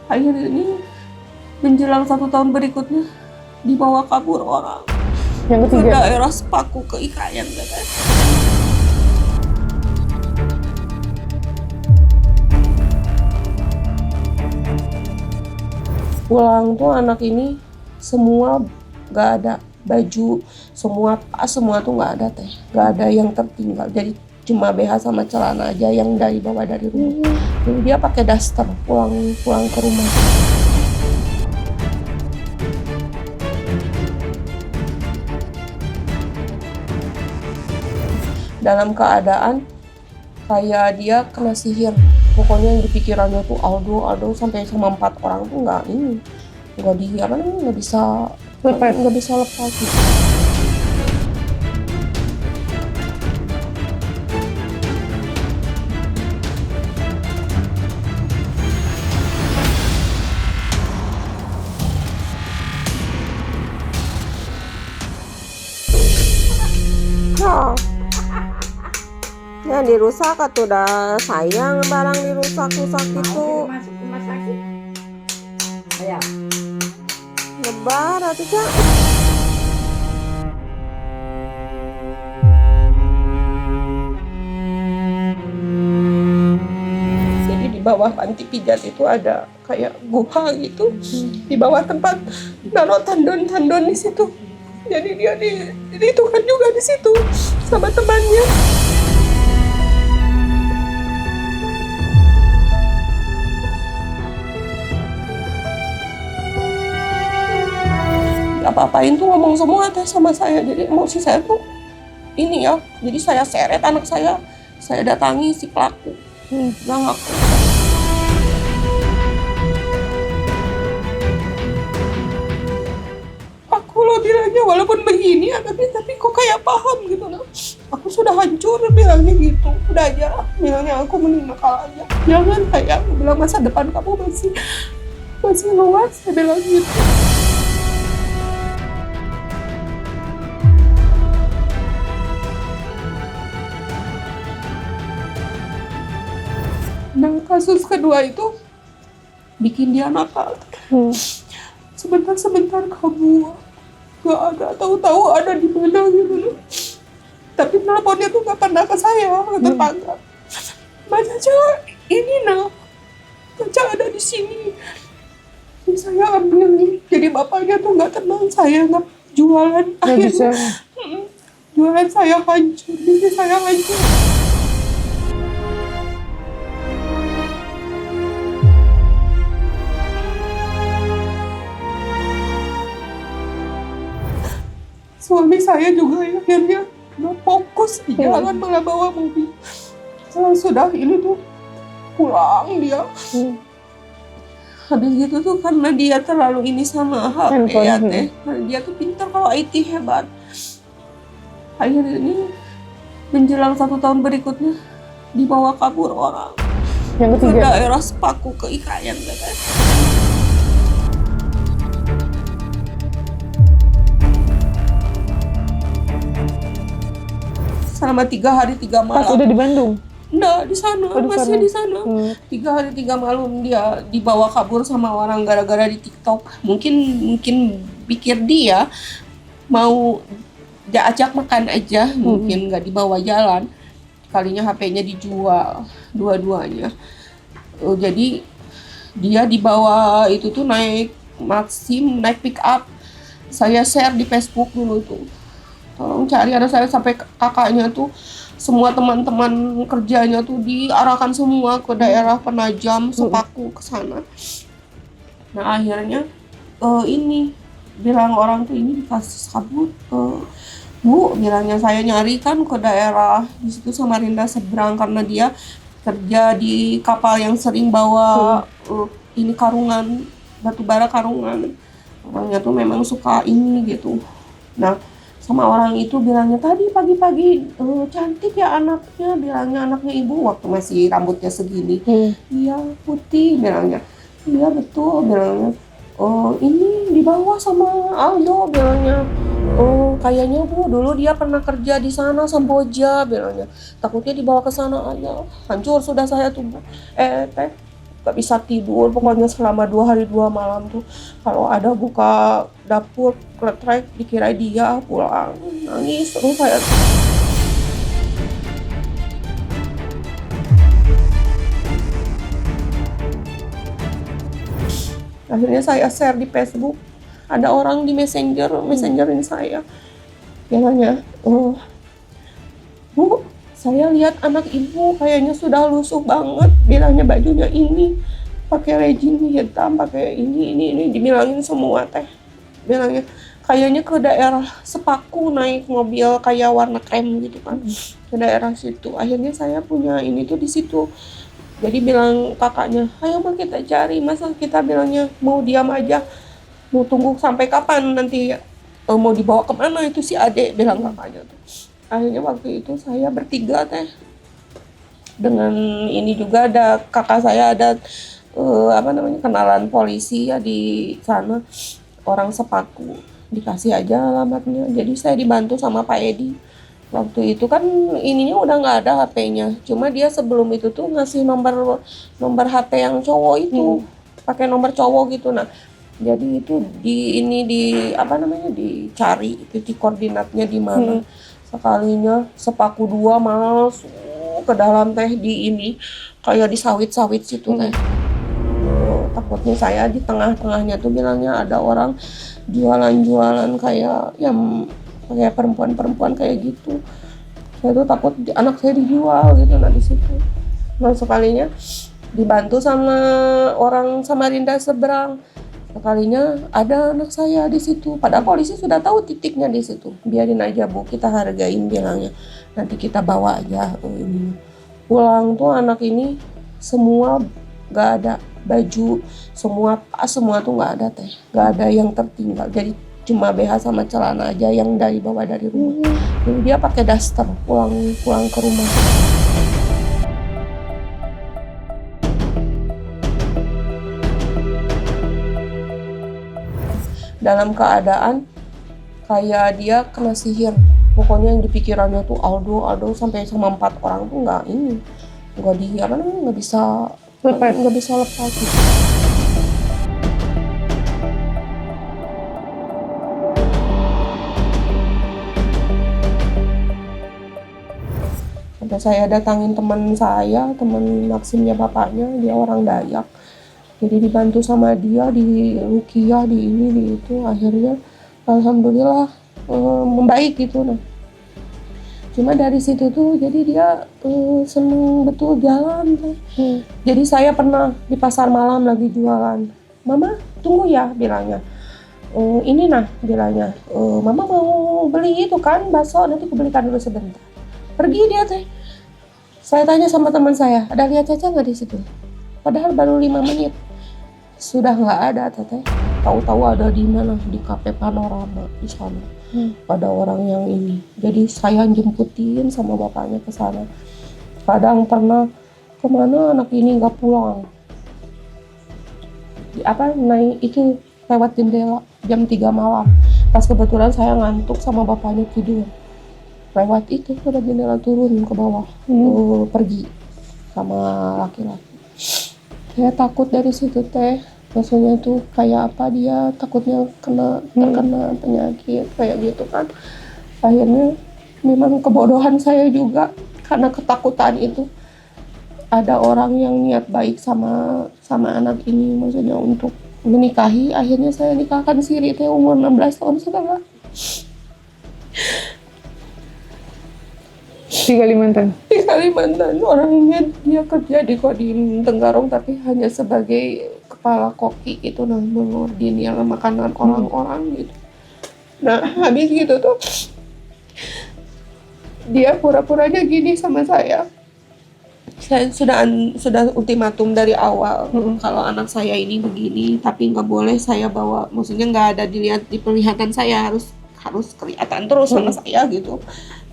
Akhirnya ini menjelang 1 tahun berikutnya dibawa kabur orang Yang ke ketiga. daerah Sepaku, ke IKN katanya. Pulang tuh anak ini semua nggak ada baju, semua tas semua tuh nggak ada teh, nggak ada yang tertinggal. Jadi cuma BH sama celana aja yang dari bawa dari rumah. Jadi dia pakai daster pulang ke rumah. Dalam keadaan kayak dia kena sihir. Pokoknya yang di pikirannya tuh Aldo sampai sama 4 orang tuh nggak bisa lepas gitu. Yang dirusak atau udah sayang barang dirusak-rusak itu. Masuk rumah sakit. Ayo. Lebar atau Cak? Jadi di bawah panti pijat itu ada kayak gua gitu. Di bawah tempat naruh tandon-tandon di situ. Jadi dia ditukan juga di situ sama temannya. Apa-apain tuh ngomong semua teh sama saya, jadi emosi saya tuh ini ya, jadi saya seret anak saya datangi si pelaku, nggak ngaku. Aku lo bilangnya walaupun begini anaknya tapi kok kayak paham gitu loh. Aku sudah hancur bilangnya gitu, udah aja bilangnya aku mending nakal aja. Jangan kayak aku bilang masa depan kamu masih luas, saya bilang gitu. Nah, kasus kedua itu bikin dia nakal. Sebentar kabur, gak ada, tahu-tahu ada di mana gitu loh. Tapi teleponnya tuh gak pernah ke saya, ke tetangga. Mbak Caca, ini nak, Caca ada di sini. Ini saya ambil nih. Jadi bapaknya tuh gak tenang, saya nggak jualan. Akhirnya jualan saya hancur, bisnis saya hancur. Suami saya juga akhirnya nggak fokus di jalan, malah bawa mobil. Sudah ini tuh pulang dia. Habis gitu tuh karena dia terlalu ini sama HP ya teh. Dia tuh pintar kalau IT hebat. Akhirnya ini menjelang 1 tahun berikutnya dibawa kabur orang Yang ke ketiga. daerah Sepaku, ke IKN katanya. Selama 3 hari 3 malam. Pas udah di Bandung. Nggak, di sana, masih di sana. 3 hari 3 malam dia dibawa kabur sama orang gara-gara di TikTok. Mungkin pikir dia mau diajak makan aja, mungkin nggak dibawa jalan. Kalinya HP-nya dijual dua-duanya. Jadi dia dibawa itu tuh naik Maxim, naik pick up. Saya share di Facebook dulu tuh. Tolong cari, ada saya sampai kakaknya tuh, semua teman-teman kerjanya tuh diarahkan semua ke daerah Penajam, Sepaku, ke sana. Nah akhirnya ini bilang orang tuh ini dikasih kabur. Bu, bilangnya saya nyari kan ke daerah di situ Samarinda seberang karena dia kerja di kapal yang sering bawa ini karungan, batu bara karungan. Orangnya tuh memang suka ini gitu. Nah, sama orang itu bilangnya tadi pagi-pagi cantik ya anaknya, bilangnya anaknya ibu waktu masih rambutnya segini. Iya putih bilangnya. Iya betul bilangnya. Ini dibawa sama Aldo bilangnya. Kayaknya Bu dulu dia pernah kerja di sana Samboja bilangnya. Takutnya dibawa ke sana aja. Hancur sudah saya tuh Bu. Teh gak bisa tidur. Pokoknya selama 2 hari 2 malam tuh kalau ada buka dapur kletrek dikira dia pulang, nangis terus saya. Akhirnya saya share di Facebook, ada orang di messengerin saya, bilangnya, Bu, saya lihat anak ibu kayaknya sudah lusuh banget, bilangnya bajunya ini, pakai legging hitam, pakai ini, dibilangin semua teh, bilangnya kayaknya ke daerah Sepaku naik mobil kayak warna krem gitu kan, ke daerah situ. Akhirnya saya punya ini tuh di situ. Jadi bilang kakaknya, ayo mah kita cari, masa kita bilangnya mau diam aja, mau tunggu sampai kapan nanti mau dibawa kemana itu si adek, bilang kakaknya tuh. Akhirnya waktu itu saya bertiga teh, dengan ini juga ada kakak saya ada kenalan polisi ya di sana, orang Sepaku, dikasih aja alamatnya. Jadi saya dibantu sama Pak Edi. Waktu itu kan ininya udah nggak ada HP-nya, cuma dia sebelum itu tuh ngasih nomor HP yang cowok itu, pakai nomor cowok gitu. Nah, jadi itu dicari titik koordinatnya di mana. Sekalinya Sepaku 2 masuk ke dalam teh, di ini kayak di sawit-sawit situ teh. Takutnya saya di tengah-tengahnya tuh bilangnya ada orang jualan kayak yang kayak perempuan kayak gitu. Saya tuh takut anak saya dijual gitu. Nah di situ, nah sekalinya dibantu sama orang Samarinda seberang, sekalinya ada anak saya di situ. Padahal polisi sudah tahu titiknya di situ. Biarin aja Bu, kita hargain, bilangnya. Nanti kita bawa aja ini. Pulang tuh anak ini semua nggak ada baju, semua tuh nggak ada teh, nggak ada yang tertinggal. Jadi cuma BH sama celana aja yang bawa dari rumah. Jadi dia pakai daster pulang ke rumah. Dalam keadaan kayak dia kena sihir. Pokoknya yang di pikirannya tuh Aldo sampai sama 4 orang tuh nggak bisa lepas gitu. Sampai saya datangin teman Maksimnya bapaknya, dia orang Dayak. Jadi dibantu sama dia, di ruqyah, di ini, di itu. Akhirnya alhamdulillah membaik gitu. Nah, cuma dari situ tuh jadi dia seneng betul jalan tuh. Jadi saya pernah di pasar malam lagi jualan. Mama tunggu ya, bilangnya. Ini nah, bilangnya. Mama mau beli itu kan bakso, nanti kubelikan dulu sebentar. Pergi dia teh. Saya tanya sama teman saya, ada lihat Caca nggak di situ? Padahal baru 5 menit. Sudah nggak ada teteh. Tahu-tahu ada di mana, di Cafe Panorama di sana. Ada orang yang ini. Jadi saya jemputin sama bapaknya ke sana. Kadang pernah kemana anak ini nggak pulang. Naik itu lewat jendela jam 3 malam. Pas kebetulan saya ngantuk sama bapaknya tidur. Lewat itu lewat jendela turun ke bawah, pergi sama laki-laki. Saya takut dari situ teh. Maksudnya tuh kayak apa, dia takutnya terkena penyakit kayak gitu kan. Akhirnya memang kebodohan saya juga, karena ketakutan itu. Ada orang yang niat baik sama anak ini, maksudnya untuk menikahi. Akhirnya saya nikahkan Siri teh umur 16 tahun setengah. Di Kalimantan. Orangnya dia kerja di Kodim Tenggarong, tapi hanya sebagai kepala koki gitu, nah, mengordinir makanan orang-orang gitu. Nah habis gitu tuh dia pura-puranya gini sama saya. Saya sudah ultimatum dari awal, kalau anak saya ini begini, tapi nggak boleh saya bawa, maksudnya nggak ada dilihat di penglihatan saya, harus kelihatan terus sama saya gitu.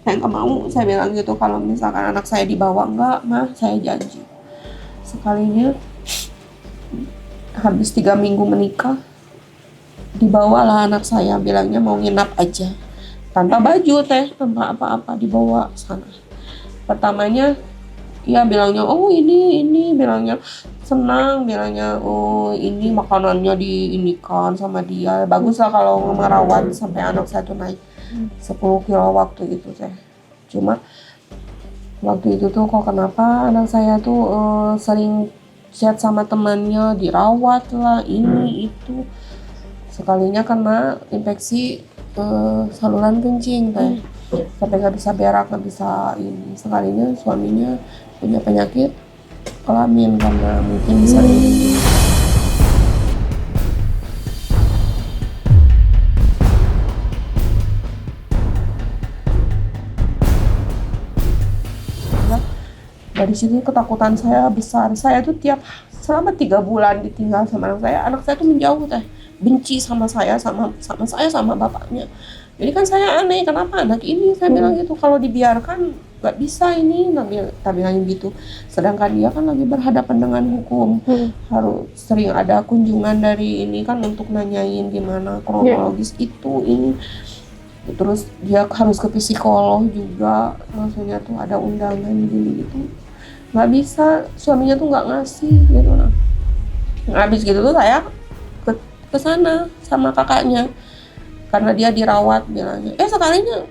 Saya nggak mau, saya bilang gitu, kalau misalkan anak saya dibawa, enggak mah, saya janji. Sekalinya habis 3 minggu menikah, dibawalah anak saya, bilangnya mau nginap aja, tanpa baju teh, tanpa apa-apa, dibawa sana. Pertamanya Iya bilangnya, oh ini bilangnya senang, bilangnya oh ini makanannya diinikan sama dia. Bagus lah kalau merawat sampai anak saya tuh naik 10 kilo waktu itu teh. Cuma waktu itu tuh kok kenapa anak saya tuh sering chat sama temannya, dirawat lah ini itu. Sekalinya kena infeksi saluran kencing teh. Sampai nggak bisa berak, nggak bisa ini. Sekalinya suaminya punya penyakit kelamin karena mungkin sering dari situ ketakutan saya besar. Saya tuh selama 3 bulan ditinggal sama anak saya tuh menjauh teh, benci sama saya sama bapaknya. Jadi kan saya aneh, kenapa anak ini, saya bilang gitu, kalau dibiarkan nggak bisa ini, tak bilangin gitu. Sedangkan dia kan lagi berhadapan dengan hukum, harus sering ada kunjungan dari ini kan untuk nanyain gimana kronologis itu ini. Terus dia harus ke psikolog juga, maksudnya tuh ada undangan gini gitu. Nggak bisa, suaminya tuh nggak ngasih gitu. Nah, habis gitu tuh saya ke sana sama kakaknya. Karena dia dirawat bilangnya, sekalinya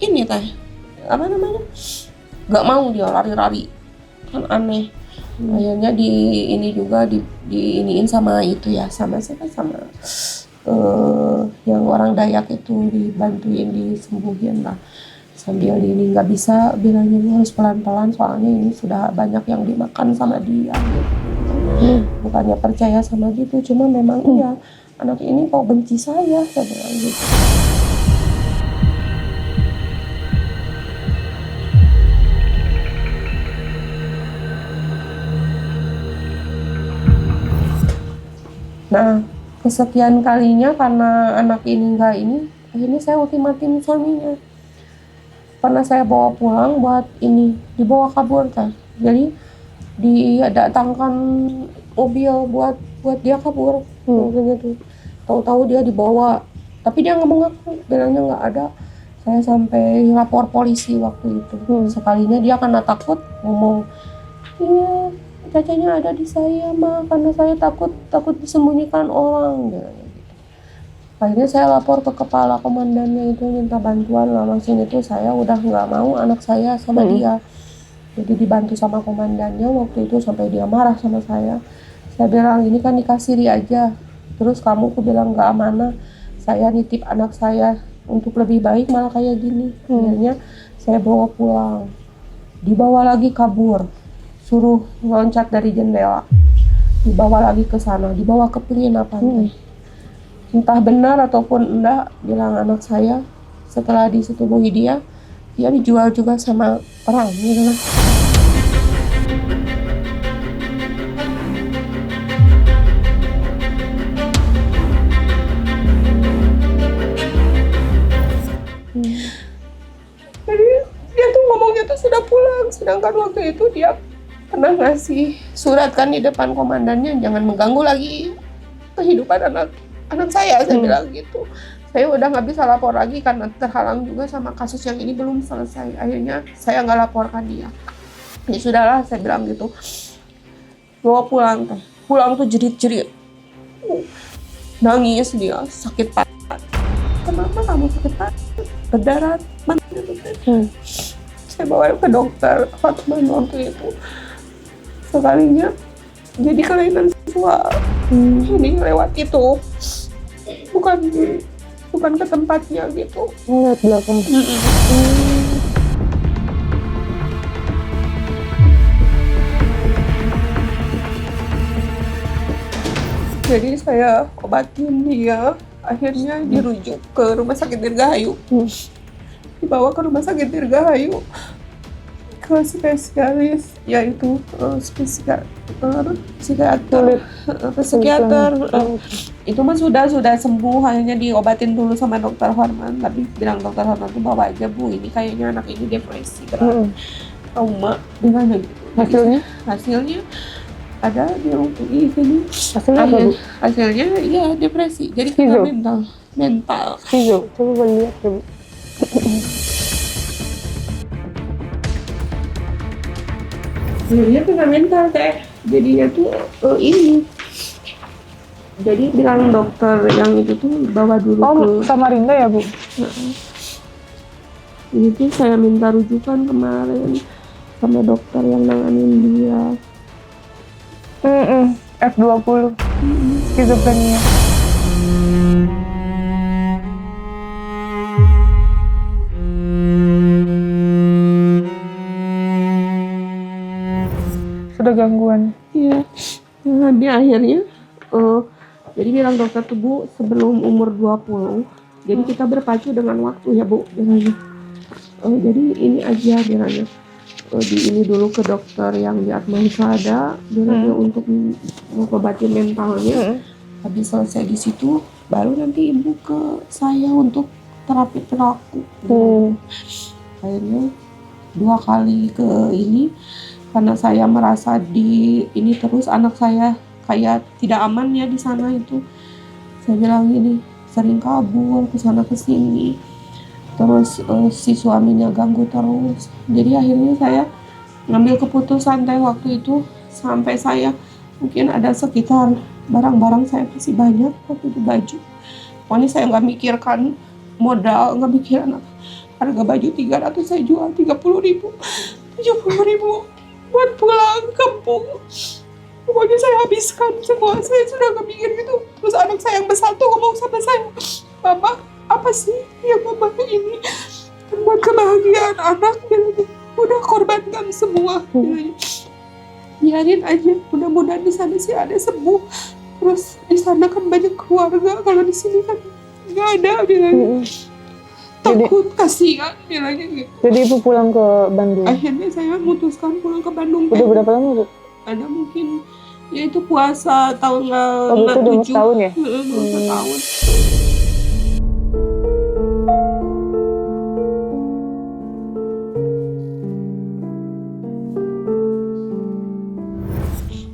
ini teh apa namanya, nggak mau dia lari-lari kan aneh. Akhirnya ini juga diiniin sama itu ya, sama siapa, sama yang orang Dayak itu, dibantuin disembuhin lah sambil ini. Nggak bisa bilangnya harus pelan-pelan soalnya ini sudah banyak yang dimakan sama dia gitu. Bukannya percaya sama gitu, cuma memang iya anak ini kok benci saya bilang gitu. Nah, kesekian kalinya karena anak ini akhirnya saya ultimatum suaminya. Pernah saya bawa pulang buat ini, dibawa kabur kan. Jadi didatangkan mobil buat dia kabur. Gitu. Tahu-tahu dia dibawa, tapi dia nggak mengaku, bilangnya nggak ada. Saya sampai lapor polisi waktu itu. Sekalinya dia karena takut ngomong, iya cacanya ada di saya mah, karena saya takut disembunyikan orang gitu. Akhirnya saya lapor ke kepala komandannya itu, minta bantuan lah. Langsung itu saya udah nggak mau anak saya sama dia, jadi dibantu sama komandannya waktu itu sampai dia marah sama saya. Saya bilang ini kan dikasih aja, terus kamu aku bilang nggak amanah, saya nitip anak saya untuk lebih baik malah kayak gini. Akhirnya saya bawa pulang, dibawa lagi kabur, suruh loncat dari jendela, dibawa lagi ke sana, dibawa ke penginapan. Entah benar ataupun enggak, bilang anak saya setelah disetubuhi dia dijual juga sama orang gitu lah. Jadi dia tuh ngomongnya tuh sudah pulang, sedangkan waktu itu dia pernah ngasih surat kan di depan komandannya, jangan mengganggu lagi kehidupan anak saya bilang gitu. Saya udah nggak bisa lapor lagi karena terhalang juga sama kasus yang ini belum selesai. Akhirnya saya nggak laporkan dia. Ya sudahlah, saya bilang gitu. Bawa pulang tuh jerit-jerit, nangis dia, sakit parah. Kenapa kamu sakit parah? Berdarah mana gitu. Saya bawa ke dokter Hotman waktu itu. Sekalinya jadi kelainan seksual. Ini lewat itu, bukan ke tempatnya gitu. Lihat belakang. Jadi saya obatin dia, akhirnya dirujuk ke rumah sakit Dirgahayu. Dibawa ke rumah sakit Dirgahayu ke spesialis, yaitu psikiater. Itu mah sudah sembuh, akhirnya diobatin dulu sama dokter Horman. Tapi bilang dokter Horman tuh bawa aja Bu, ini kayaknya anak ini depresi berat, trauma, gimana gitu. Hasilnya ada di sini. Hasilnya apa Bu? Hasilnya ya depresi, jadi kena mental. Coba lihat ya Bu. Akhirnya kena mental teh. Jadinya tuh ini. Jadi bilang dokter yang itu tuh bawa dulu Oh, ke. Samarinda ya, Bu? Ini tuh saya minta rujukan kemarin sama dokter yang nanganin dia. F20. Skizofrenia. Sudah gangguan. Iya. Nah, dia akhirnya jadi bilang dokter tuh Bu, sebelum umur 20. Jadi kita berpacu dengan waktu ya Bu, bilangnya. Jadi ini aja bilangnya. Di ini dulu ke dokter yang di Atma Husada bilangnya untuk mengobati mentalnya. Habis selesai di situ baru nanti ibu ke saya untuk terapi perilaku. Akhirnya 2 kali ke ini karena saya merasa di ini terus anak saya kayak tidak aman ya di sana itu. Saya bilang ini sering kabur ke sana ke sini. Terus si suaminya ganggu terus. Jadi akhirnya saya ngambil keputusan teh waktu itu sampai saya mungkin ada sekitar barang-barang saya masih banyak waktu itu baju. Pokoknya saya nggak mikirkan modal, nggak mikirin harga baju 300 saya jual 30.000, 70.000 buat pulang kampung. Pokoknya saya habiskan semua, saya sudah nggak mikir gitu. Terus anak saya yang besar tuh ngomong sama saya, Mama, apa sih yang Mama ini buat kebahagiaan anak? Udah korbankan semua. Biarin aja, mudah-mudahan di sana sih ada sembuh. Terus di sana kan banyak keluarga, kalau di sini kan nggak ada bilangnya. Takut, kasihan bilangnya gitu. Jadi Ibu pulang ke Bandung? Akhirnya saya memutuskan pulang ke Bandung. Udah berapa lama, Bu? Ada mungkin ya itu puasa tahun itu udah 67. tahun ya? Tahun.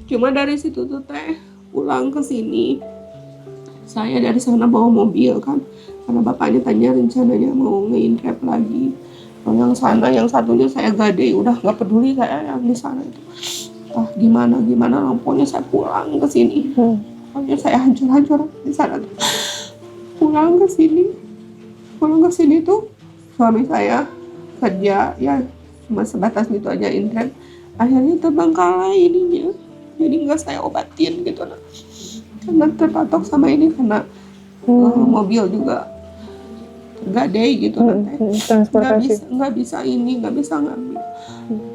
Cuma dari situ tuh teh pulang ke sini, saya dari sana bawa mobil kan, karena bapaknya tanya rencananya mau nge-intrap lagi. Kalau yang sana, yang satunya saya gade, udah nggak peduli saya yang di sana itu. Gimana lampunya saya pulang ke sini. Pokoknya saya hancur-hancur di sana tuh. Pulang ke sini tuh suami saya kerja ya cuma sebatas gitu aja intrap. Akhirnya terbengkalai ininya. Jadi nggak saya obatin gitu nah. Karena terpatok sama ini karena mobil juga tergadai gitu nanti. Nggak bisa ngambil,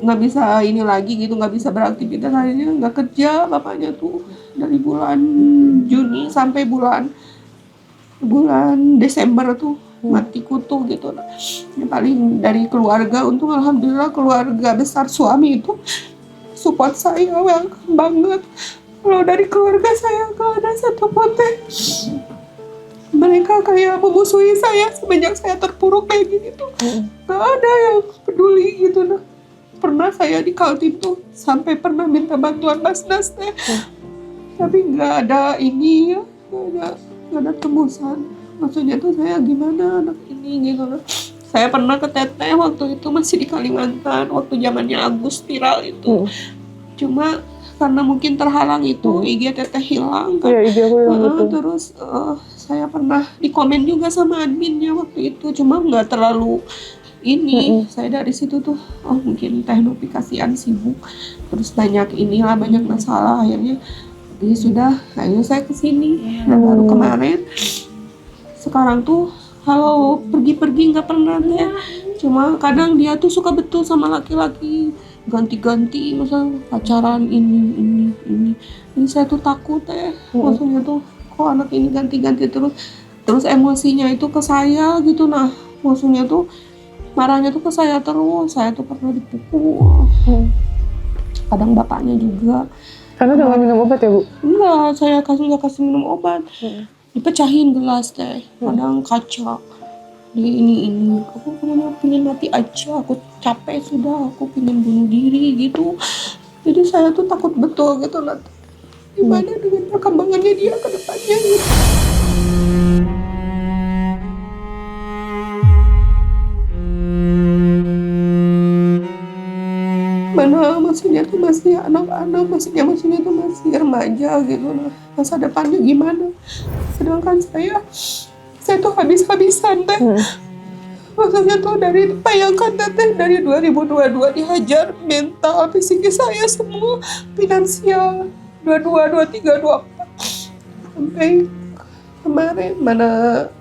nggak bisa ini lagi gitu, nggak bisa beraktivitas. Akhirnya nggak kerja bapaknya tuh dari bulan Juni sampai bulan Desember tuh mati kutu gitu. Ya, paling dari keluarga, untung alhamdulillah keluarga besar suami itu support saya welcome banget. Kalau dari keluarga saya gak ada satupun teh. Mereka kayak memusuhi saya semenjak saya terpuruk kayak gini tuh. Gak ada yang peduli gitu nah. Pernah saya di Kaltim tuh sampai pernah minta bantuan Basnas teh. Tapi gak ada ini ya, gak ada tembusan. Maksudnya tuh saya gimana anak ini gitu nah. Saya pernah ke Teteh waktu itu masih di Kalimantan, waktu zamannya Agus viral itu. Cuma karena mungkin terhalang itu, IG Teteh hilang kan. Iya, IG aku hilang. Terus saya pernah di komen juga sama adminnya waktu itu, cuma nggak terlalu ini. Saya dari situ tuh, mungkin Teknopi kasihan sibuk. Terus banyak masalah, akhirnya ya sudah, akhirnya saya kesini. Nah baru kemarin, sekarang tuh kalau pergi-pergi nggak pernah deh. Cuma kadang dia tuh suka betul sama laki-laki, ganti-ganti misalnya pacaran ini. Ini saya tuh takut maksudnya tuh kok anak ini ganti-ganti terus emosinya itu ke saya gitu nah. Maksudnya tuh marahnya tuh ke saya terus. Saya tuh pernah dipukul. Kadang bapaknya juga. Karena udah nggak minum obat ya, Bu? Enggak, saya nggak kasih minum obat. Dipecahin gelas teh, kadang kaca di ini aku pengen mati aja, aku capek sudah, aku pengen bunuh diri gitu. Jadi saya tuh takut betul gitu lah gimana dengan perkembangannya dia ke depannya gitu. Mana maksudnya tuh masih anak-anak, maksudnya tuh masih remaja gitu. Nah, masa depannya gimana? Sedangkan saya tuh habis-habisan teh. Maksudnya tuh bayangkan teh dari 2022 dihajar mental, psikis saya semua, finansial, 22, 23, 24. Sampai kemarin mana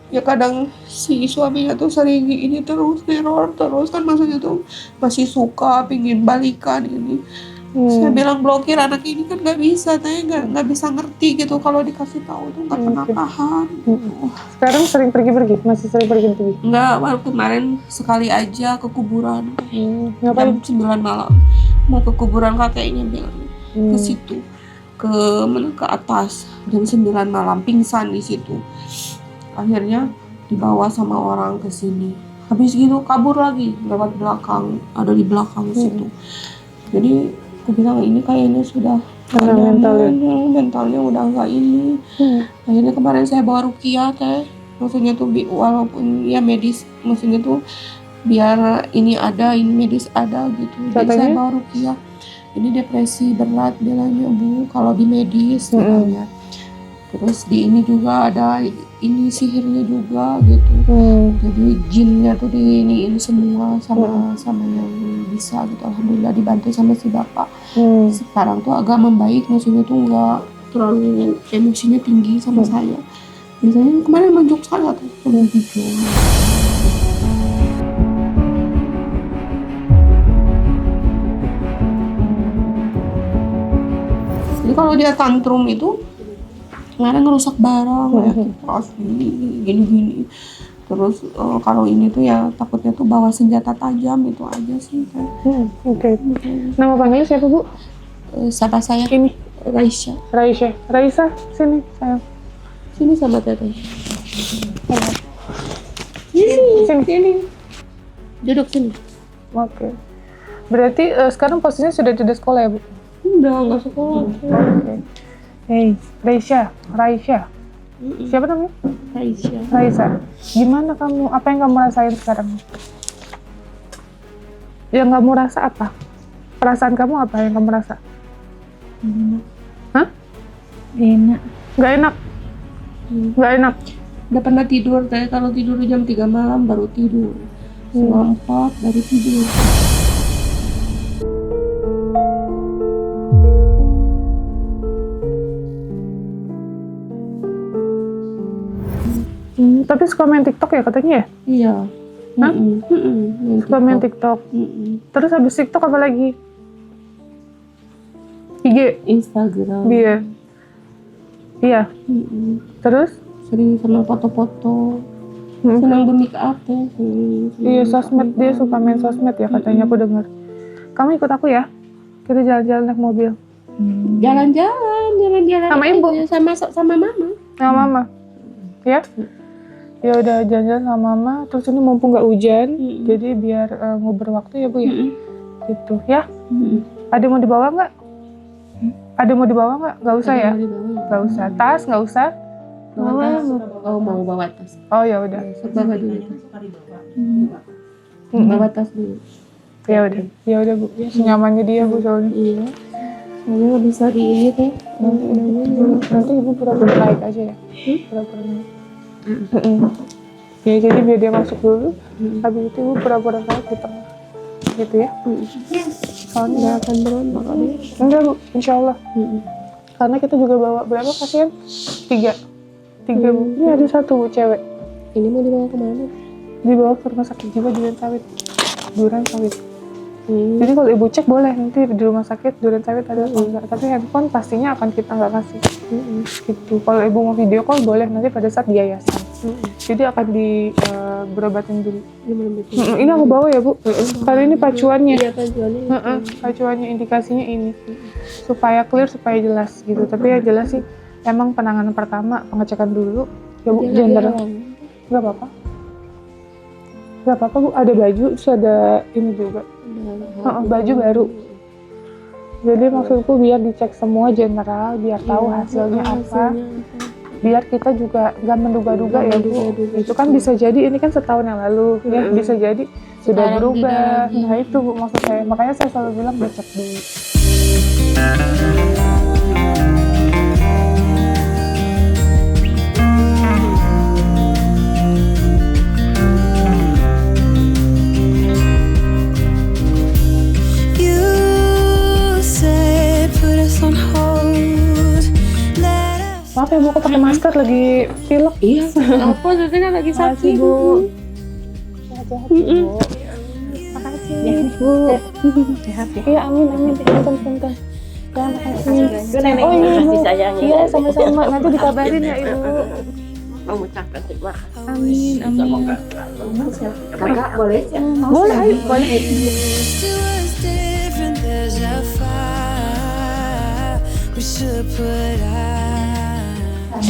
ya kadang si suaminya tuh sering ini terus teror terus kan, maksudnya tuh masih suka pingin balikan ini. Saya bilang blokir anak ini kan nggak bisa, teh nggak bisa ngerti gitu kalau dikasih tahu tuh nggak pernah paham. Sekarang sering pergi-pergi, masih sering pergi-pergi. Nggak, baru kemarin sekali aja ke kuburan Ngapain? jam 9 malam mau ke kuburan kakeknya, bilang ke situ ke atas jam 9 malam, pingsan di situ. Akhirnya dibawa sama orang ke sini. Habis gitu kabur lagi lewat belakang, ada di belakang situ. Jadi aku bilang ini kayaknya sudah mentalnya udah nggak ini. Akhirnya kemarin saya bawa rukiah teh. Maksudnya tuh walaupun ya medis, maksudnya tuh biar ini ada, ini medis ada gitu. Jadi saya bawa rukiah. Ini depresi berat bilangnya Bu, kalau di medis bilangnya. Terus di ini juga ada ini sihirnya juga gitu. Jadi jinnya tuh ini semua sama yang bisa gitu. Alhamdulillah dibantu sama si bapak. Sekarang tuh agak membaik, maksudnya tuh nggak terlalu emosinya tinggi sama saya. Misalnya kemarin menjuk saya tuh gitu. Jadi kalau dia tantrum itu kemarin ngerusak barang, kayak kipas gini. Terus kalau ini tuh ya takutnya tuh bawa senjata tajam, itu aja sih. Oke. Nama panggilnya siapa Bu? Sahabat saya Ini Raisya, sini sayang. sini sama teteh. Sini. Duduk sini. Oke. Berarti sekarang posisinya sudah tidak sekolah ya Bu? Udah nggak sekolah. Oke. Hey, Raisya. Siapa namanya? Raisya. Gimana kamu? Apa yang kamu rasain sekarang? Yang kamu rasa apa? Perasaan kamu apa yang kamu rasa? Enak. Hah? Enak. Gak enak? Gak enak? Udah pernah tidur, teh kalau tidur jam 3 malam baru tidur. Setengah 4 baru tidur. Tapi suka main TikTok ya katanya ya? Iya. Hah? Suka main TikTok. TikTok. Terus habis TikTok apa lagi? IG? Instagram. Iya. Terus? Sering sama foto-foto. Senang bermake up ya. Iya, sosmed, dia suka main sosmed ya katanya, aku dengar. Kamu ikut aku ya? Kita jalan-jalan naik mobil. Jalan-jalan Sama ibu? Sama mama. Sama mama? Ya? Ya udah jalan-jalan sama mama. Terus ini mumpung nggak hujan, jadi biar nguber waktu ya Bu ya. Gitu ya. Ada mau dibawa nggak? Ada mau dibawa nggak? Nggak usah ya? Nggak usah. Tas nggak usah? Mau bawa tas. Oh ya udah. Bawa dulu tas. Bawa tas dulu. Ya udah Bu. Senyamannya dia Bu soalnya. Iya. Nggak bisa di ini teh. Nanti Ibu pura-pura naik aja ya. Pura-pura naik. Ya jadi biar dia masuk dulu. Habis itu Ibu pura-pura naik di tengah. Gitu ya. Soalnya Nggak akan berontak kali. enggak Bu, insya Allah. Karena kita juga bawa berapa pasien? 3 Bu. Ini ada 1 Bu, cewek. Ini mau dibawa kemana? Dibawa ke rumah sakit jiwa Duren Sawit. Jadi kalau Ibu cek boleh, nanti di rumah sakit Duren Sawit ada kalau enggak. Tapi handphone pastinya akan kita nggak kasih. Gitu. Kalau Ibu mau video call boleh, nanti pada saat di yayasan. Jadi akan berobatin dulu. Ini aku bawa ya Bu. Kali ini pacuannya. Iya, pacuannya. Pacuannya indikasinya ini. Supaya clear, supaya jelas gitu. Tapi yang jelas sih emang penanganan pertama pengecekan dulu. Ya Bu, jangan nggak apa-apa. Nggak apa-apa Bu, ada baju, terus ada ini juga. Baju baru. Jadi maksudku biar dicek semua general, biar tahu hasilnya apa. biar kita juga nggak menduga-duga ya Bu. Itu kan bisa jadi ini kan setahun yang lalu ya, bisa jadi sudah Sekarang berubah. tidak lagi. Nah itu Bu maksud saya, makanya saya selalu bilang becek dulu. You say put us on hold. Let us Maaf ya Bu, aku pakai masker lagi pilek. Iya, apa Zuzana lagi sakit Bu. Hati-hati Bu. Makasih Bu. Sehat ya. Iya amin amin. Punten. Ya makasih. Itu nenek Oh iya kasih Bu. sayangnya. Iya sama-sama. Nanti dikabarin ya Ibu. mengucapkan terima kasih. Amin amin. Kakak boleh ya? Boleh ayo boleh. do us different. There's a fire we should put out.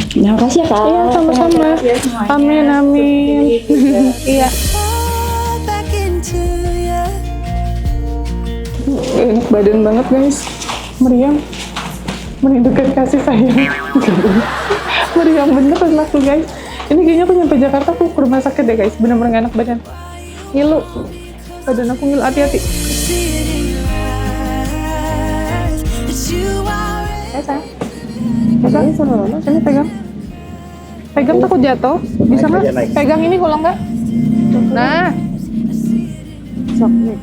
Terima kasih ya Kak. Iya sama-sama. Amin amin. Iya. Fall back into you. Enak badan banget guys. Meriang. Merindukan kasih sayang. Meriang bener aku guys. Ini kayaknya aku nyampe Jakarta aku ke rumah sakit deh guys. Bener-bener gak enak badan. Ngilu. Badan aku ngilu, hati-hati. See it in your eyes that you are. Sayang. Sini pegang. Pegang takut jatuh. Bisa nggak? Pegang ini kalau nggak. Nah. Sok nih.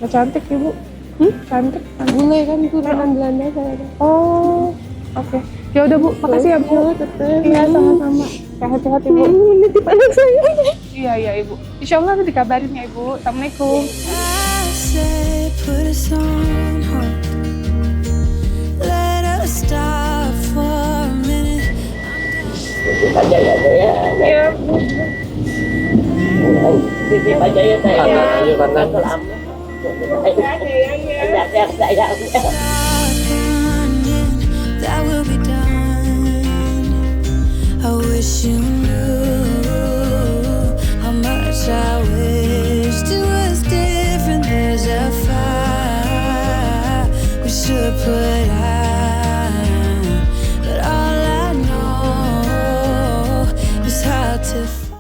Nggak cantik ibu. Cantik. Bule kan turunan Belanda saya. Oh. Oke. Ya udah Bu, makasih ya Bu. Iya sama-sama. Hati-hati Bu. Menitip anak saya. Iya Ibu. Insya Allah nanti dikabarin ya Ibu. Assalamualaikum. I say put us on hold. Let us stop for a minute. Titip aja ya saya. Iya. Titip aja ya saya. Selamat. Sayang. Stop running, that will be done. I wish you knew.